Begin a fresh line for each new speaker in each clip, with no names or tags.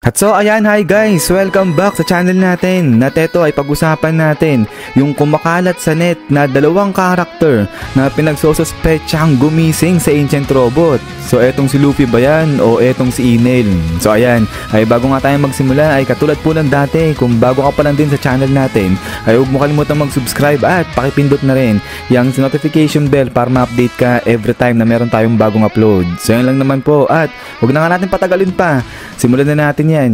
At so ayan, hi guys! Welcome back sa channel natin. At ito ay pag-usapan natin yung kumakalat sa net na dalawang karakter na pinagsosospetsahang gumising sa Ancient Robot. So etong si Luffy ba yan o etong si Enel? So ayan, ay bago nga tayo magsimula ay katulad po ng dati, kung bago ka pa lang din sa channel natin ay huwag mo kalimutan mag-subscribe at pakipindot na rin yung notification bell para ma-update ka every time na meron tayong bagong upload. So yan lang naman po at huwag na nga natin patagalin pa. Simulan na natin yan.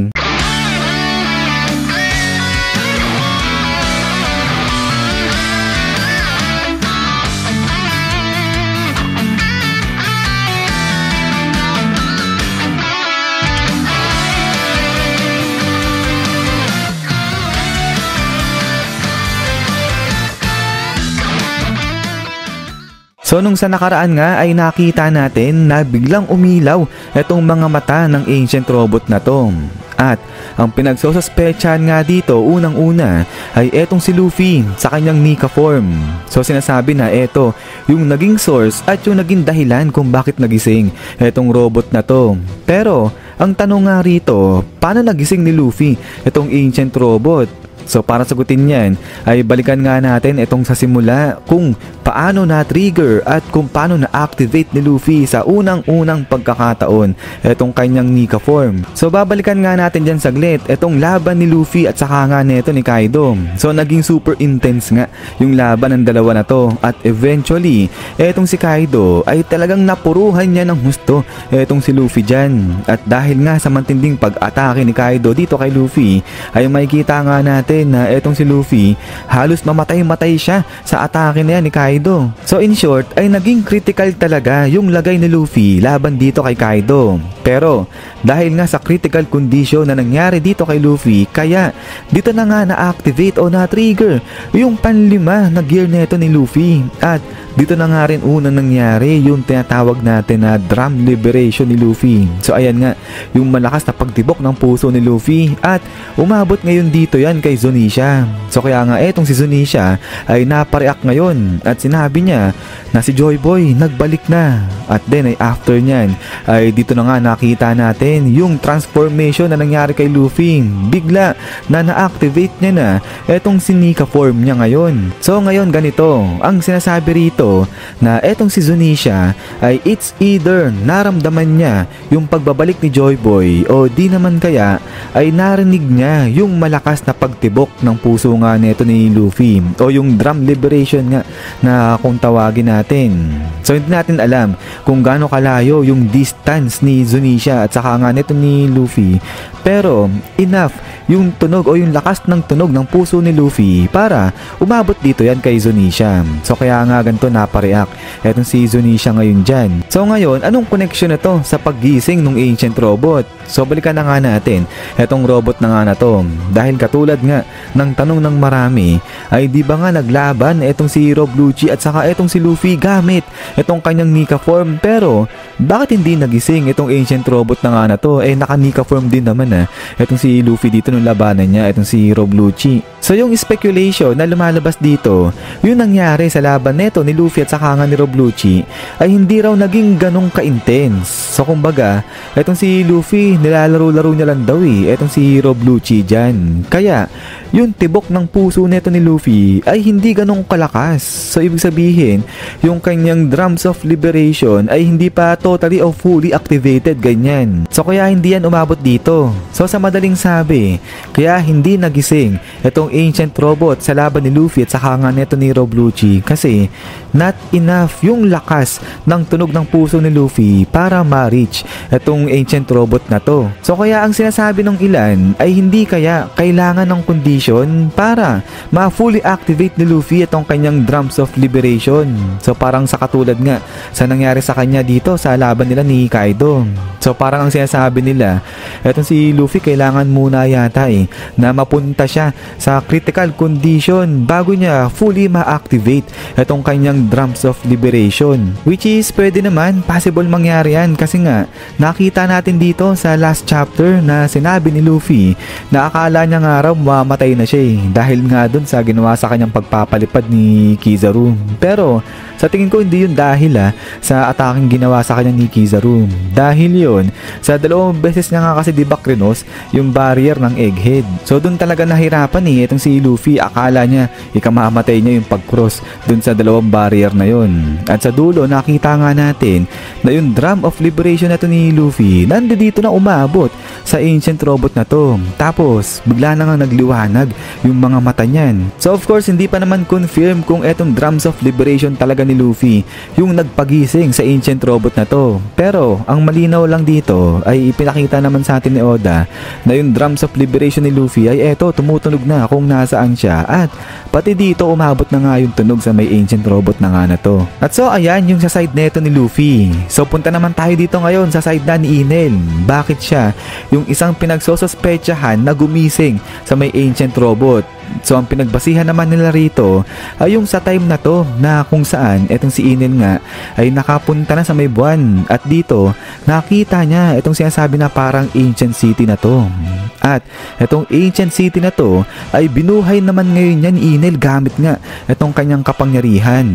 So nung sa nakaraan nga ay nakita natin na biglang umilaw itong mga mata ng Ancient Robot na to. At ang pinagsosospetsahan nga dito unang-una ay etong si Luffy sa kanyang Nika form. So sinasabi na eto yung naging source at yung naging dahilan kung bakit nagising etong robot na to. Pero ang tanong nga rito, paano nagising ni Luffy itong Ancient Robot? So para sagutin yan ay balikan nga natin itong sa simula kung paano na-trigger at kung paano na-activate ni Luffy sa unang-unang pagkakataon itong kanyang Nika form. So babalikan nga natin dyan saglit itong laban ni Luffy at saka nga neto ni Kaido. So naging super intense nga yung laban ng dalawa na to at eventually itong si Kaido ay talagang napuruhan niya ng husto itong si Luffy dyan. At dahil nga sa matinding pag-atake ni Kaido dito kay Luffy ay makikita nga natin na etong si Luffy halos mamatay-matay siya sa atake na yan ni Kaido. So in short ay naging critical talaga yung lagay ni Luffy laban dito kay Kaido. Pero dahil nga sa critical condition na nangyari dito kay Luffy, kaya dito na nga na-activate o na-trigger yung panlima na gear neto ni Luffy. At dito na nga rin unang nangyari yung tinatawag natin na drum liberation ni Luffy. So ayan nga, yung malakas na pagtibok ng puso ni Luffy at umabot ngayon dito yan kay Zunisha. So kaya nga etong si Zunisha ay napareact ngayon at sinabi niya na si Joy Boy nagbalik na. At then ay after nyan ay dito na nga nakita natin yung transformation na nangyari kay Luffy. Bigla na na-activate niya na etong si Nika form niya ngayon. So ngayon ganito, ang sinasabi rito na etong si Zunisha ay it's either naramdaman niya yung pagbabalik ni Joy Boy o di naman kaya ay narinig niya yung malakas na pagtibok ng puso nga neto ni Luffy o yung drum liberation nga na kung tawagin natin. So hindi natin alam kung gaano kalayo yung distance ni Zunisha at saka nga neto ni Luffy, pero enough yung tunog o yung lakas ng tunog ng puso ni Luffy para umabot dito yan kay Zunisha. So kaya nga ganito napareact etong si Zunisha ngayon dyan. So ngayon, anong connection na to sa paggising ng Ancient Robot? So balikan na nga natin etong robot na nga na to. Dahil katulad nga ng tanong ng marami ay di ba nga naglaban etong si Rob Lucci at saka etong si Luffy gamit etong kanyang Nika form, pero bakit hindi nagising itong Ancient Robot na nga na to? Eh naka Nika form din naman etong si Luffy dito nung labanan niya etong si Rob Lucci. So yung speculation na lumalabas dito, yung nangyari sa laban neto ni Luffy at saka nga ni Rob Lucci ay hindi raw naging ganong ka-intense. So kumbaga etong si Luffy nilalaro-laro niya lang daw etong si Rob Lucci dyan. Kaya yung tibok ng puso neto ni Luffy ay hindi ganong kalakas. So ibig sabihin yung kanyang drums of liberation ay hindi pa totally o fully activated ganyan. So kaya hindi yan umabot dito. So sa madaling sabi, kaya hindi nagising itong Ancient Robot sa laban ni Luffy at saka nga neto ni Rob Lucci kasi not enough yung lakas ng tunog ng puso ni Luffy para ma-reach itong Ancient Robot na to. So kaya ang sinasabi ng ilan ay hindi kaya kailangan ng condition para ma-fully activate ni Luffy itong kanyang drums of liberation. So parang sa katulad nga sa nangyari sa kanya dito sa laban nila ni Kaido. So parang ang sinasabi nila, etong si Luffy kailangan muna yata na mapunta siya sa critical condition bago niya fully ma-activate itong kanyang yung Drums of Liberation. Which is pwede naman, possible mangyari yan kasi nga nakita natin dito sa last chapter na sinabi ni Luffy na akala niya nga raw mamatay na siya dahil nga dun sa ginawa sa kanyang pagpapalipad ni Kizaru. Pero sa tingin ko hindi yun dahil sa ataking ginawa sa kanya ni Kizaru. Dahil yun, sa 2 beses niya nga kasi diba krinos yung barrier ng Egghead. So dun talaga nahirapan itong si Luffy, akala niya ikamamatay niya yung pag-cross dun sa 2 barrier na yun. At sa dulo nakita nga natin na yung Drum of Liberation na to ni Luffy nandito na umabot sa ancient robot na to. Tapos bigla na nga nagliwanag yung mga mata niyan. So of course hindi pa naman confirm kung etong Drums of Liberation talaga ni Luffy yung nagpagising sa ancient robot na to. Pero ang malinaw lang dito ay ipinakita naman sa atin ni Oda na yung Drums of Liberation ni Luffy ay eto tumutunog na kung nasaan siya, at pati dito umabot na nga yung tunog sa may ancient robot na nga na to. At so ayan yung sa side neto ni Luffy. So punta naman tayo dito ngayon sa side na ni Enel. Bakit siya yung isang pinagsosospetsahan na gumising sa may ancient robot? So ang pinagbasihan naman nila rito ay yung sa time na to na kung saan etong si Enel nga ay nakapunta na sa may buwan, at dito nakita niya itong sinasabi na parang ancient city na to. At itong ancient city na to ay binuhay naman ngayon niya ni Enel gamit nga itong kanyang kapangyarihan.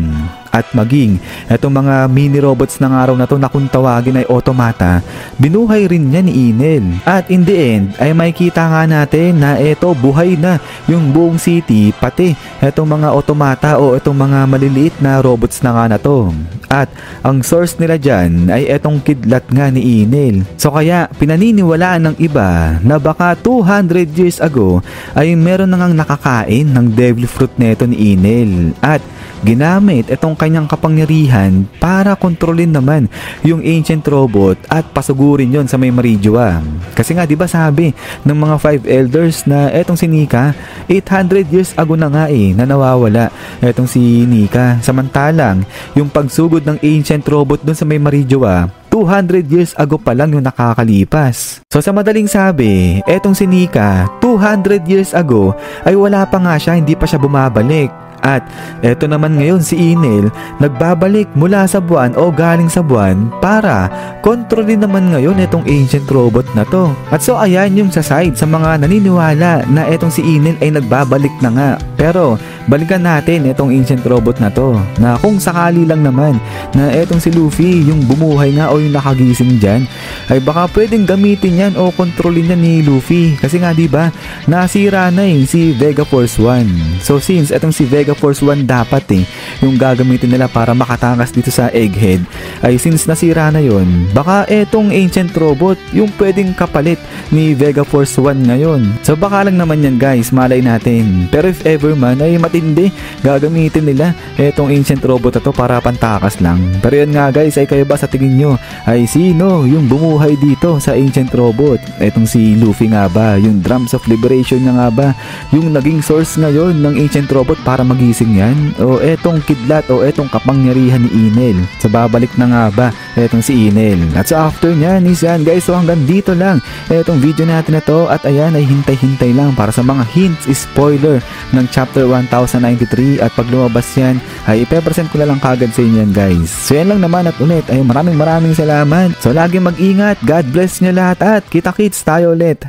At maging itong mga mini robots ng araw na to na kung tawagin ay automata, binuhay rin niya ni Enel. At in the end ay makikita nga natin na eto buhay na yung buong city, pati itong mga automata o itong mga maliliit na robots na nga na to. At ang source nila dyan ay etong kidlat nga ni Enel. So kaya pinaniniwalaan ng iba na baka 200 years ago ay meron na ngang nakakain ng devil fruit neto ni Enel, at ginamit itong kanyang kapangyarihan para kontrolin naman yung ancient robot at pasugurin yon sa may Marijua. Kasi nga 'di ba sabi ng mga 5 elders na etong si Nika 800 years ago na nga na nawawala etong si Nika, samantalang yung pagsugod ng ancient robot doon sa may Marijua 200 years ago pa lang yung nakakalipas. So sa madaling sabi, etong si Nika 200 years ago ay wala pa nga siya, hindi pa siya bumabalik. At eto naman ngayon si Enel nagbabalik mula sa buwan o galing sa buwan para kontrolin naman ngayon itong ancient robot na to. At so ayan yung sa side sa mga naniniwala na etong si Enel ay nagbabalik na nga. Pero balikan natin itong ancient robot na to, na kung sakali lang naman na etong si Luffy yung bumuhay nga o yung nakagising dyan, ay baka pwedeng gamitin yan o kontrolin yan ni Luffy. Kasi nga diba nasira na si Vega Force 1. So since etong si Vega Force 1 dapat yung gagamitin nila para makatakas dito sa Egghead, ay since nasira na yon, baka etong ancient robot yung pwedeng kapalit ni Vega Force 1 ngayon. So baka lang naman yan guys, malay natin. Pero if ever man ay matindi, gagamitin nila etong ancient robot na to para pantakas lang. Pero yan nga guys, ay kayo ba sa tingin nyo ay sino yung bumuhay dito sa ancient robot? Etong si Luffy nga ba? Yung Drums of Liberation na nga ba yung naging source ngayon ng ancient robot para magising yan? O etong kidlat o etong kapangyarihan ni Enel? So babalik na nga ba etong si Enel? At so after nyan is yan guys, so hanggang dito lang etong video natin na to. At ayan ay hintay-hintay lang para sa mga hints, spoiler ng chapter 1093, at pag lumabas yan ay ipepresent ko na lang kagad sa inyo yan guys. So yan lang naman, at ulit ay maraming salamat. So lagi mag-ingat, God bless nyo lahat, at kita-kits tayo ulit.